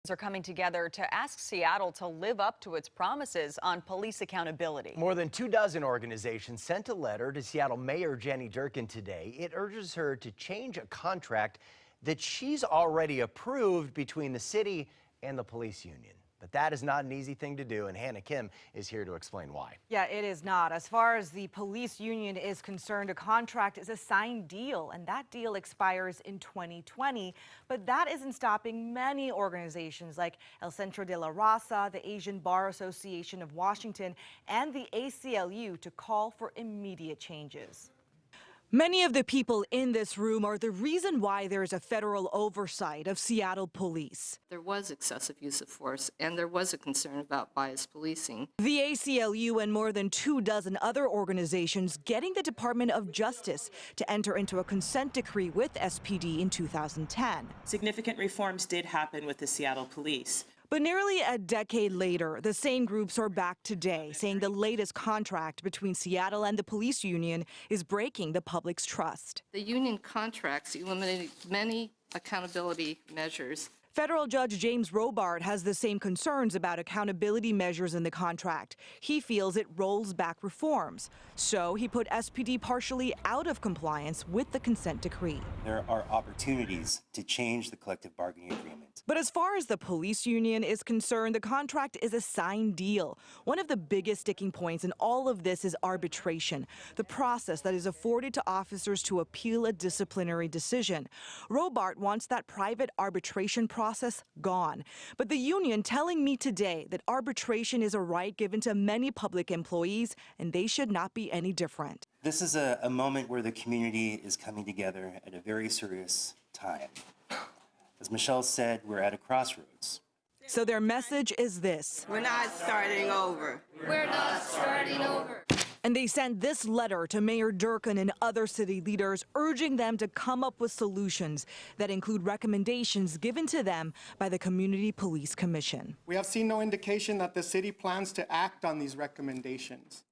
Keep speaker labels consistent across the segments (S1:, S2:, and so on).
S1: Are coming together to ask Seattle to live up to its promises on police accountability.
S2: More than 24 organizations sent a letter to Seattle Mayor Jenny Durkan today. It urges her to change a contract that she's already approved between the city and the police union. But that is not an easy thing to do, and Hannah Kim is here to explain why.
S3: Yeah, it is not. As far as the police union is concerned, a contract is a signed deal, and that deal expires in 2020. But that isn't stopping many organizations like El Centro de la Raza, the Asian Bar Association of Washington, and the ACLU to call for immediate changes. Many of the people in this room are the reason why there is a federal oversight of Seattle police.
S4: There was excessive use of force, and there was a concern about biased policing.
S3: The ACLU and more than 24 other organizations getting the Department of Justice to enter into a consent decree with SPD in 2010.
S5: Significant reforms did happen with the Seattle police.
S3: But nearly a decade later, the same groups are back today, saying the latest contract between Seattle and the police union is breaking the public's trust.
S4: The union contracts eliminated many accountability measures.
S3: Federal Judge James Robart has the same concerns about accountability measures in the contract. He feels it rolls back reforms. So he put SPD partially out of compliance with the consent decree.
S6: There are opportunities to change the collective bargaining agreement.
S3: But as far as the police union is concerned, the contract is a signed deal. One of the biggest sticking points in all of this is arbitration, the process that is afforded to officers to appeal a disciplinary decision. Robart wants that private arbitration process gone. But the union telling me today that arbitration is a right given to many public employees, and they should not be any different.
S6: This is a moment where the community is coming together at a very serious time. As Michelle said, we're at a crossroads.
S3: So their message is this:
S7: we're not starting over.
S4: We're not starting over.
S3: And they sent this letter to Mayor Durkan and other city leaders, urging them to come up with solutions that include recommendations given to them by the Community Police Commission.
S8: We have seen no indication that the city plans to act on these recommendations.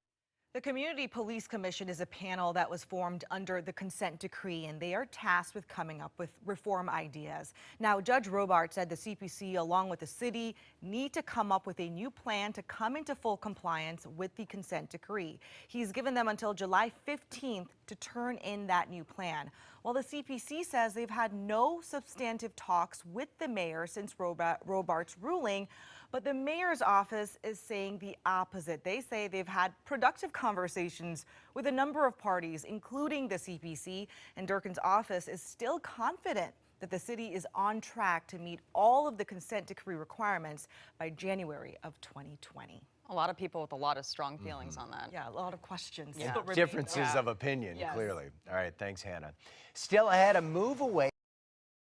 S3: The Community Police Commission is a panel that was formed under the consent decree, and they are tasked with coming up with reform ideas. Now, Judge Robart said the CPC, along with the city, need to come up with a new plan to come into full compliance with the consent decree. He's given them until July 15th to turn in that new plan. While the CPC says they've had no substantive talks with the mayor since Robart's ruling, but the mayor's office is saying the opposite. They say they've had productive conversations with a number of parties, including the CPC, and Durkan's office is still confident that the city is on track to meet all of the consent decree requirements by January of 2020.
S1: A lot of people with a lot of strong feelings on that.
S3: Yeah, a lot of questions.
S2: Differences of opinion,
S3: Yes.
S2: clearly. All right, thanks, Hannah. Still ahead, a move away.